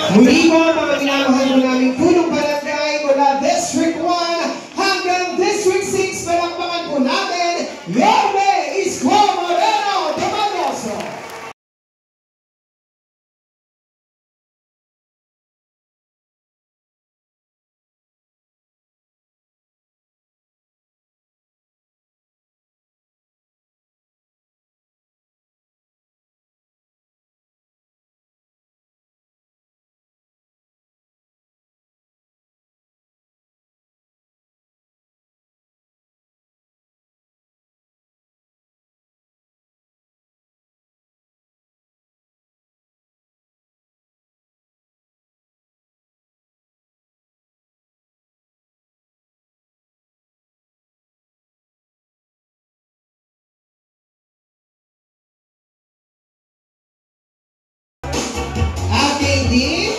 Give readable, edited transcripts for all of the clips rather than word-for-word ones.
Muli po mga minamahal mo namin punong barangay mula District 1 hanggang District 6, palakpakan po natin, Yorme Isko Moreno de Manoso.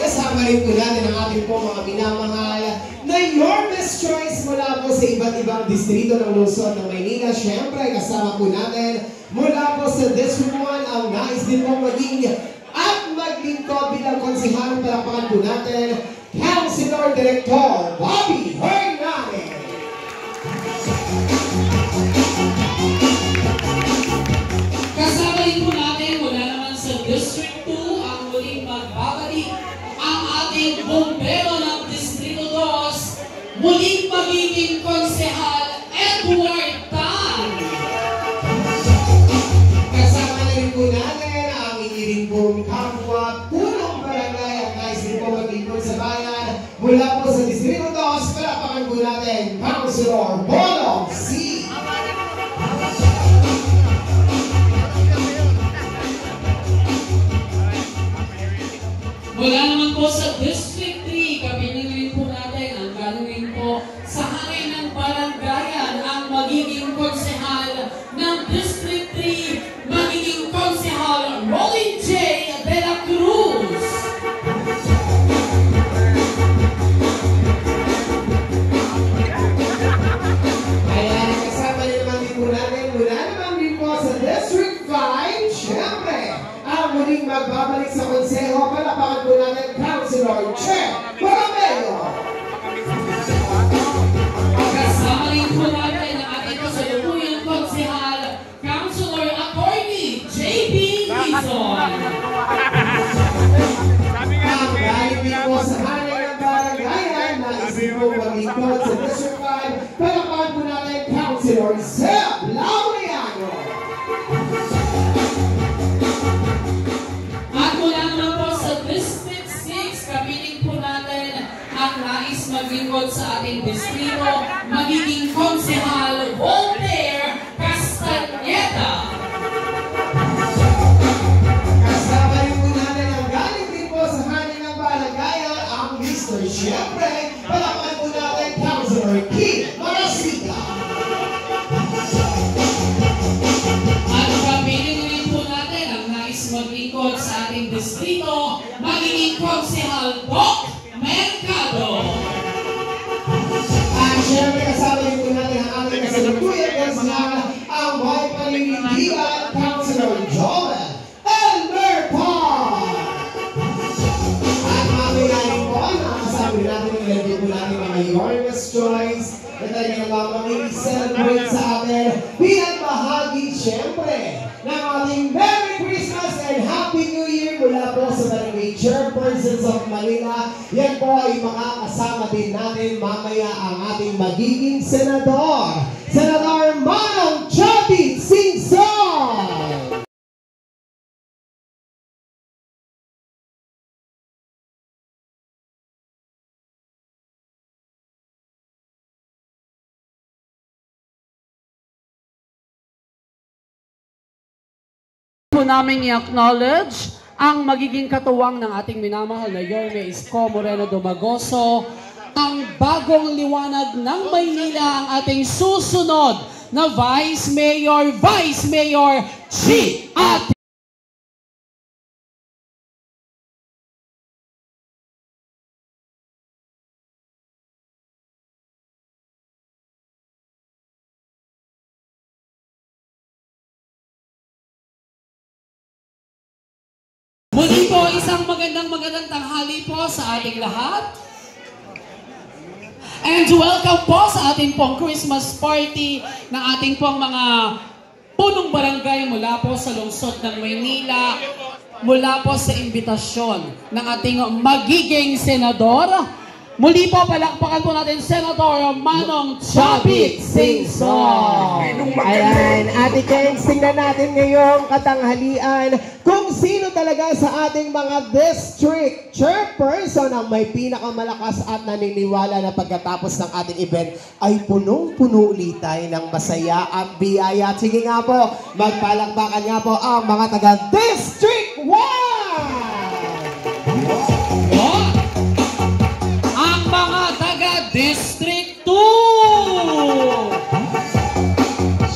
Kasama rin po natin ang ating po mga minamahal na Yorme's Choice mula po sa iba't ibang distrito ng lungsod ng Maynila. Siyempre, kasama po natin mula po sa District 1 ang nais din po maging po natin, Councilor Director Bobby Hernandez. Kasama rin po natin, wala naman sa District 2, ang muling magbabalik ang ating bumbero ng Distrito 2, muling magiging konsehal Edward Tan. Kasama na rin po natin ang iniring pong kapwa, punong barangay at nais rin po maglingkod sa bayan. Mula po sa Distrito 2, palapakan po natin, Councilor Bolong C. Mula naman po sa District 3, kabilang rin po natin ang galing po sa hangin ng barangayan ang magiging konsehal ng District 3, magiging konsehal Rolling J. De La Cruz. Ayan, kasama rin naman din po natin, mula naman din po sa District 5, syempre, ang muling magbabalik sa konseho, palapakan po natin, Councilor Che Borromeo. Kasama rin po natin ang ating kasalukuyang konsehal, Councilor Attorney J.B. Lizon. Ang galing din po sa hangin ng barangayan na isip po maglingkod sa District 5, palapakan po natin, Councilor Zeb Laureano. At mula naman po sa District 6, kapiling po natin ang nais maglingkod sa ating distrito, magiging konsehal Voltaire Castañeda. Kasama rin po natin ang galing din po sa hangin ng barangayan, ang Mr. Siyempre, palapakan po natin, Councilor Keith Marasiga. At kapiling rin po natin ang nais maglingkod sa ating distrito, magiging konsehal Doc Mercado. At syempre kasama rin po natin ang ating kasalukuyang konsehal, ang May Paninindigan, Councilor Joel Elmer Parr. At mamaya rin po, nakasama rin natin ang ilan din po natin mga Yormas Choice na talagang mamamig-celebrate sa atin bilang bahagi, syempre, ng ating Merry Christmas and Happy New Year mula po sa Barangay Chairpersons of Manila. Yan po ay makakasama din natin mamaya ang ating magiging senador, Senador Manong Chubby Singson! Po namin i-acknowledge ang magiging katuwang ng ating minamahal na Yorme Isko Moreno Dumagoso, ang bagong liwanag ng Maynila, ang ating susunod na Vice Mayor Chi Ate. Muli po, isang magandang tanghali po sa ating lahat. And welcome po sa ating pong Christmas party ng ating pong mga punong barangay mula po sa lungsod ng Maynila, mula po sa imbitasyon ng ating magiging senador. Muli po, palakpakan po natin Senator Manong Chubby Singson. Ayan, Ate Kengs, tingnan natin ngayong katanghalian kung sino talaga sa ating mga district chairperson ang may pinakamalakas at naniniwala na pagkatapos ng ating event ay punong-puno ulit tayo ng masaya at biyaya. Sige nga po, magpalakpakan nga po ang mga taga-District 1! Ang mga taga-District 2!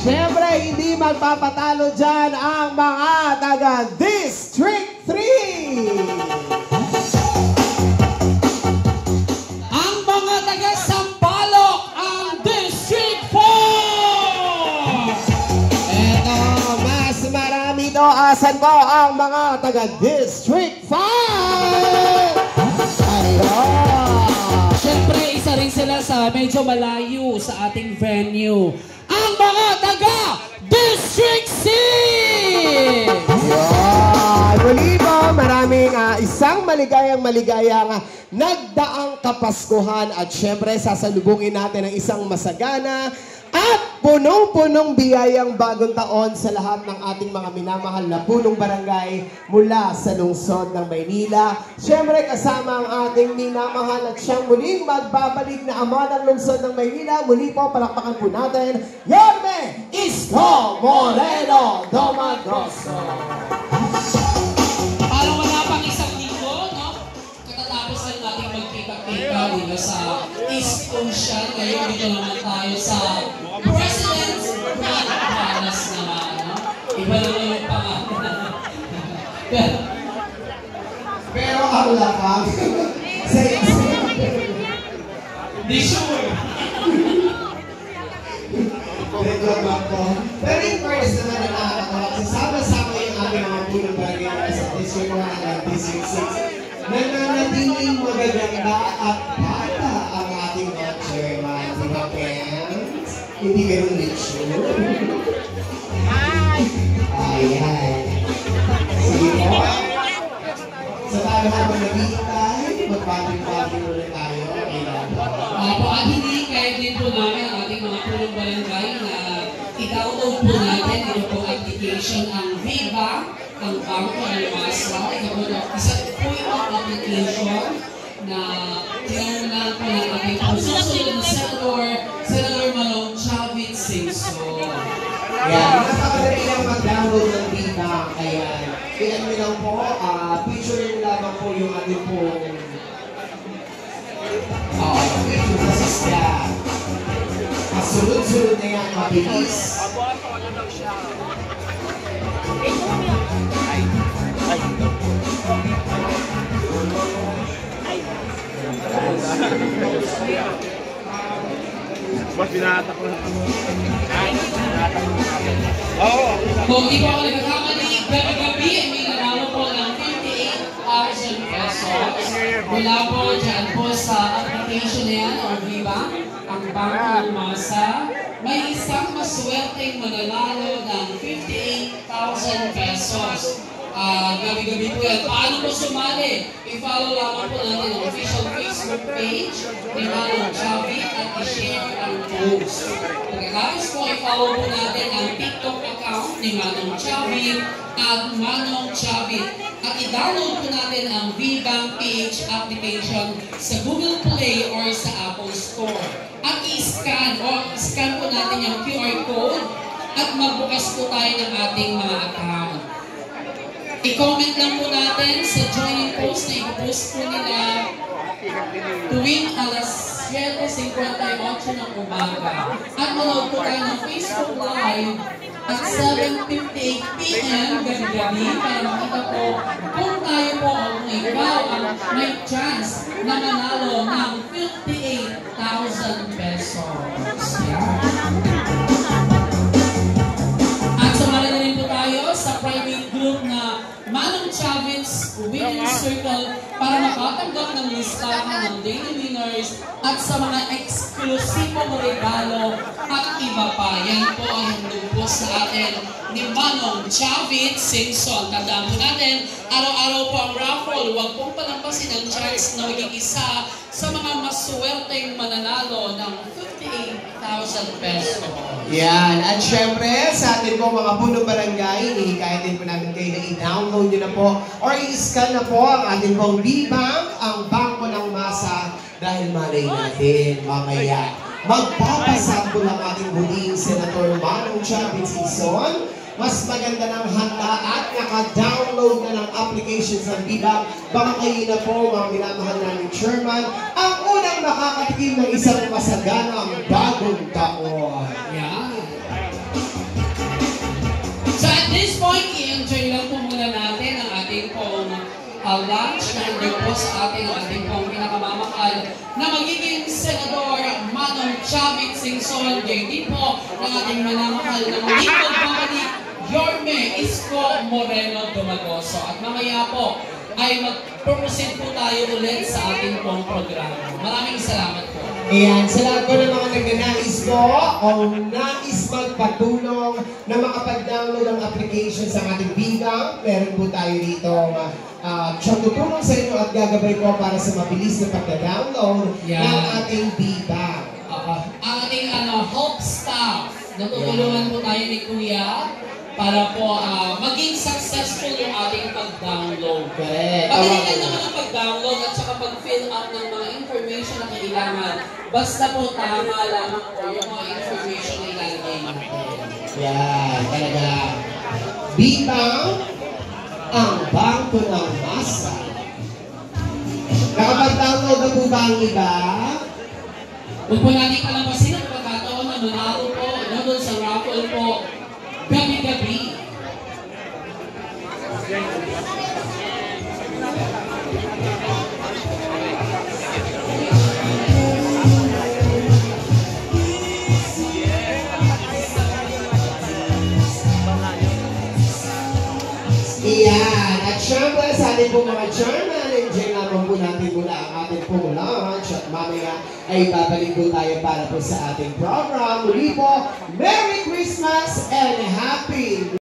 Siyempre, hindi magpapatalo dyan ang mga taga-District 3! Ang mga taga-Sampaloc, ang District 4! Eto, mas marami to. Asan po ang mga taga-District 5? medyo malayo sa ating venue. Ang mga taga District 6! Muli po, maraming isang maligayang nagdaang Kapaskuhan at syempre sasalubungin natin ang isang masagana at punong-punong biyayang bagong taon sa lahat ng ating mga minamahal na punong barangay mula sa lungsod ng Maynila. Syempre kasama ang ating minamahal at siyang muling magbabalik na ama ng lungsod ng Maynila. Muli po, palakpakan po natin, Yorme Isko Moreno Domagoso. Parang wala pang isang linggo, no? Katatapos lang natin magkita-kita dito sa East Ocean. Ngayon dito naman tayo sa President's Grand Palace naman, no? Iba naman yung pangalan. Pero ang lakang sa Di sure. medyo po. Pero in fairness naman na nakakatawa kasi sama-sama yung ating mga punong barangay sa District 1 at District 6. Nananatiling magaganda at bata ang ating mga chairman. Di ba, friends? Hindi ganun litsyo. Ayan. Sige po. Sa tayo habang naghihintay, mag-paging-paging ulit tayo. Ayan. Opo, at hindi kahit din po namin ang ating mga punong barangay na i-download po natin dito po application ang Viva, ang Bangko ng Masa. Ito po isa po yung application na tinangunan po ng ating susunod na Senator Manong Chavit Singson. Ayan, napakadali lang mag-download ng Viva. Ayan. Kailan nyo lang po, picture nyo lamang po yung ating pong sasasya. Sunod-sunod na yan, mabilis. Mas binatak ko. Oo. Kung di ko ako nagkakamali, gabi-gabi ay may nanalo po ng 58,000 pesos. Mula po dyan po sa application na yan, or Viva, ang Bangko ng Masa. May isang maswerteng mananalo ng 58,000 pesos. Gabi-gabi po yan. Paano po sumali? I-follow lamang po natin ang official Facebook page ni Manong Chavit at i-share ang post. Pagkatapos po, i-follow po natin ang TikTok account ni Manong Chavit at Manong Chavit. At i-download po natin ang VBank page application sa Google Play or sa Apple Store. At i-scan po natin yung QR code at magbukas po tayo ng ating mga account. I-comment lang po natin sa joining post na i-post po nila tuwing alas 7:58 ng umaga. At manood po tayo ng Facebook Live at 7:58 PM gabi-gabi para makita po kung tayo po o kung ikaw ang may chance na manalo ng 58,000 pesos. At sumali na rin po tayo sa private group na Manong Chavit's Winning Circle para makatanggap ng listahan ng daily winners at sa mga eksklusibong regalo at iba pa. Yan po ay handog po sa atin ni Manong Chavit Singson. Tandaan po natin, araw-araw po ang raffle. Huwag pong palampasin ang chance na maging isa sa mga maswerteng mananalo ng 58,000 pesos. Yan. At syempre, sa atin po mga punong barangay, ihikayat din po namin kayo na i-download nyo na po or i-scan na po ang ating pong VBank, ang Bangko ng Masa, dahil malay natin mamaya. Magpapasabol ang ating huling Senator Manong Chavit Singson. Mas maganda ng handa at naka-download na ng applications ng VBank. Baka kayo na po, mga minamahal namin chairman, ang unang makakatikim ng isang masaganang bagong taon. Yeah. So at this point, i-enjoy lang po muna natin ang ating pong lunch na handog po sa ating pong pinakamamahal na magiging Senador Manong Chavit Singson. Gayon din po ng ating minamahal na magiging magpapalik Yorme Isko Moreno Domagoso. At mamaya po ay mag-proceed po tayo ulit sa ating pong programa. Maraming salamat po. Ayan, sa lahat po ng mga nagnanais po o nais magpatulong na makapag-download ng application sa ating Bigang, meron po tayo dito siyang tutulong sa inyo at gagabay po para sa mabilis na pagka-download ng ating Bigang. Ang ating help staff, natutulungan po tayo ni Kuya para po maging successful yung ating pag-download. Correct. Magaling lang naman ang pag-download at saka pag-fill up ng mga information na kailangan. Basta po tama lamang po yung mga information na ilalagay natin. Yan, talaga. Bigang ang bangko ng masa. Nakapag-download na po ba ang iba? Huwag po natin kalabasin ang pagkataon na manalo po doon sa raffle po gabi-gabi. Iyan. At syempre sa ating po mga chairman, enjoy naman po natin muna ang ating pong lunch at mamaya ay babalik po tayo para po sa ating program. Muli po, Merry Christmas and Happy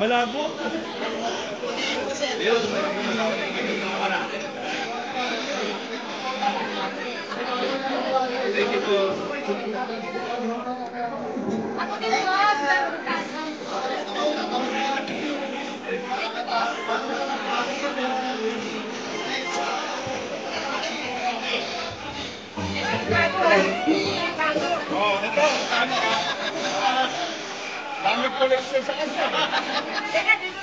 Malabo. Dami koleksyon sa kanya. Teka, dito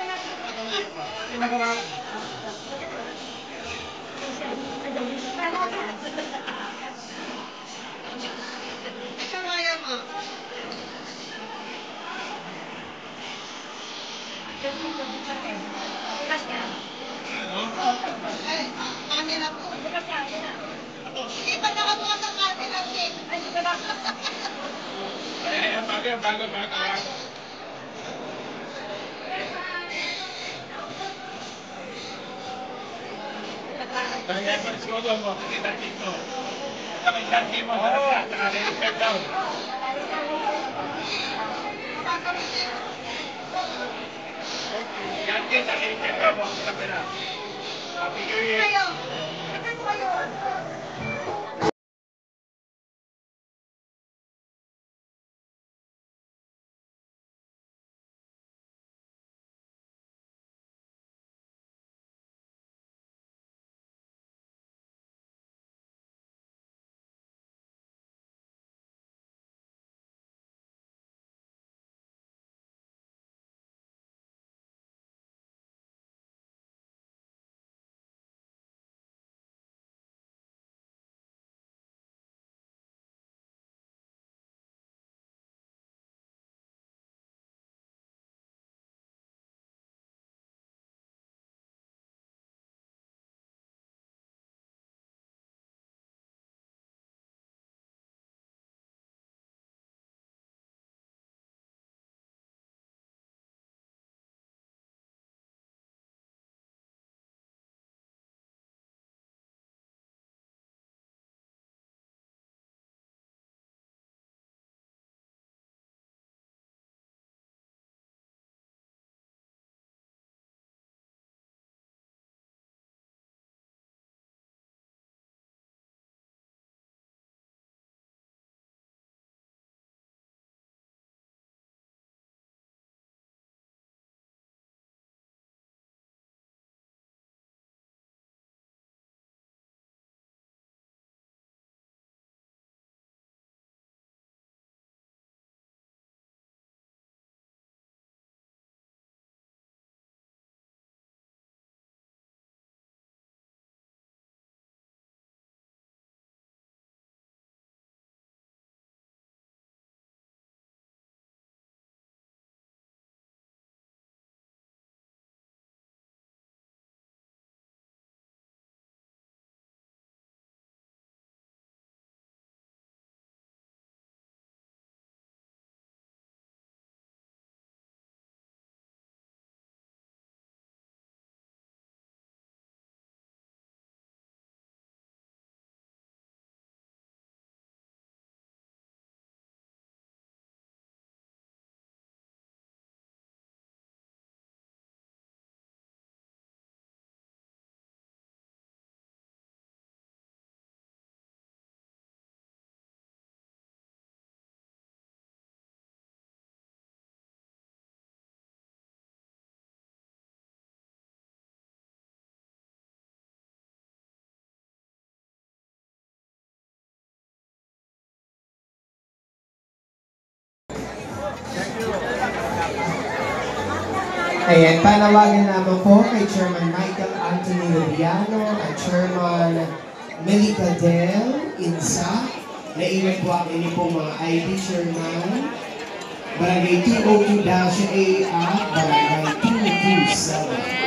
na. Kamaya mo. Bukas ka. Ay, camera po. Bukas ka. Hindi pa nakabukas ang camera, Sid. Ay, dito na. Bago. Kaya pag-scodo mo, kita dito. Kami dati mo, step down. Yan din sa step mo, sabi na. Happy New Year. Kayo. Ito kayo. Ayan, panawagan naman po kay Chairman Michael Anthony Rubiano at Chairman Melita Del Insa. Nailan po ang inyo pong mga ID Chairman. Barangay 202-A at Barangay 227.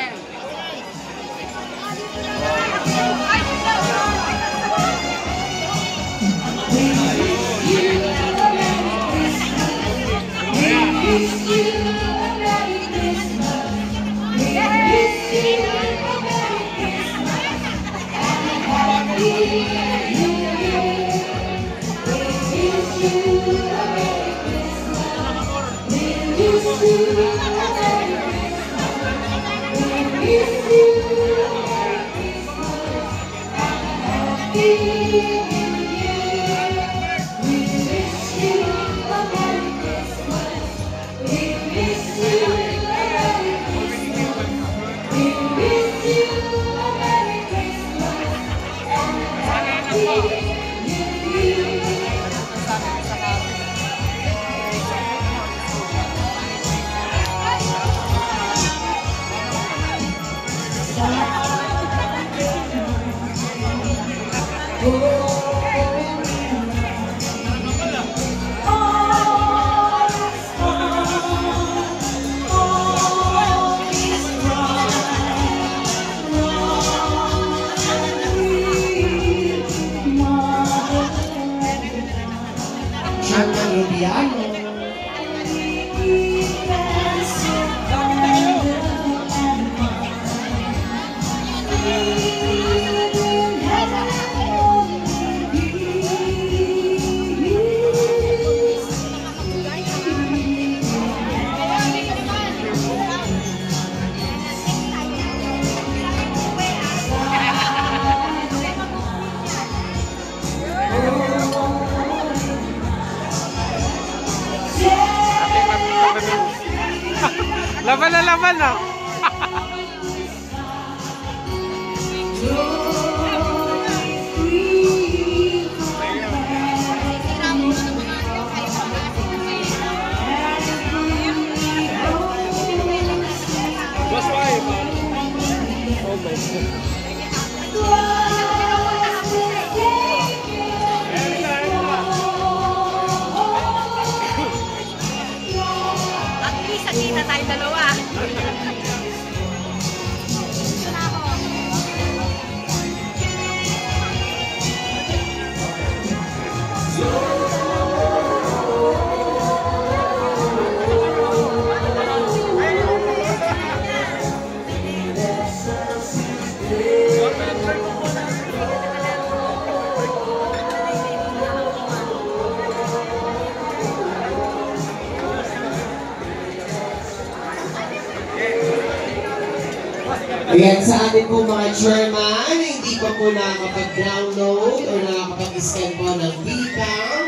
Laban na, laban na. Kita tayo dalawa. Ayan, sa atin po mga chairman, hindi pa po nakakapag-download o nakakapag-scan po ng BPAM.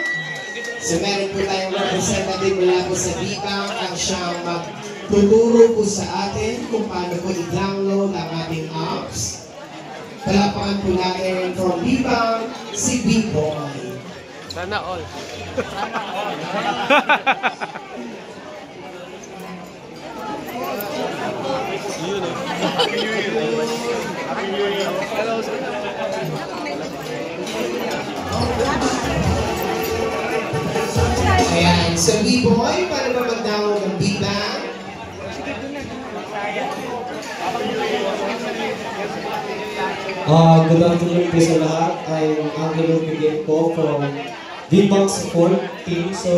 So meron po tayong representative mula po sa BPAM ang siyang magtuturo po sa atin kung paano po i-download ang ating apps. Palapakan po natin from BPAM, si B-Boy. Sana all. Ayan, so B-Boy, paano ba mag-download ng BPAM? Good afternoon po sa lahat. I'm Angelo Piguet po from BPAM Support Team. So,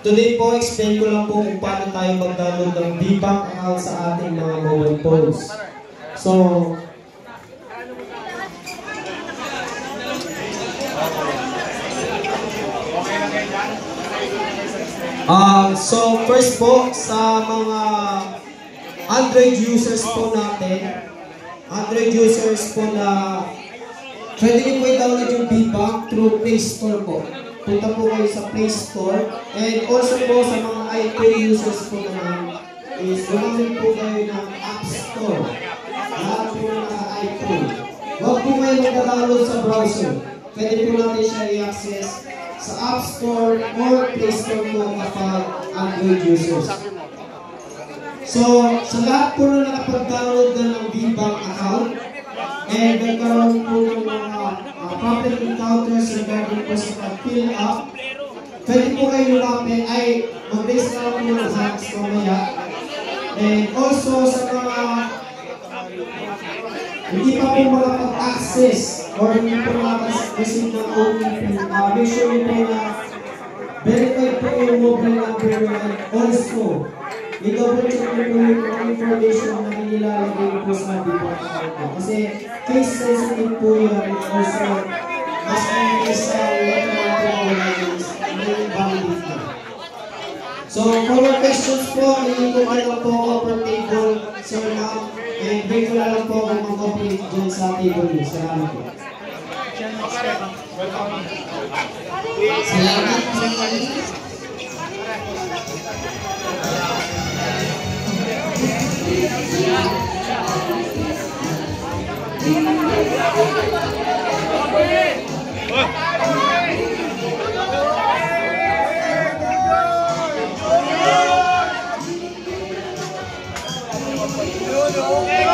today po, explain ko lang po kung paano tayo mag-download ng BPAM account sa ating mga mobile phones. So, first po, sa mga Android users po natin, Android users po na pwede nyo po i-download yung BPAM through Play Store po. Punta po kayo sa Play Store. And also po sa mga iPhone users po naman is gumamit po kayo ng App Store. Lahat po ng iPhone. Huwag po kayo mag-download sa browser. Pwede po natin siya i-access sa App Store or Play Store po kapag Android users. So, sa lahat po na nakapag-download na ng BBank account, and nagkaroon po ng mga problem encounters regarding po sa pag-fill up, pwede po kayo lumapit ay mag-raise na lang po ng hands mamaya. And also sa mga hindi pa po makapag-access or hindi po makapag-receive ng OTP, make sure nyo po na verified po yung mobile number and also i-double check po yung information na inilalagay po sa BBank account po. Kasi case sensitive po yan and also mas sa wala may validate na. So for more questions po, hindi ko lang po ako per table, sir ma'am, and bring ko lang po ako mag-operate dyan sa table niyo. Salamat po. Salamat po. Go!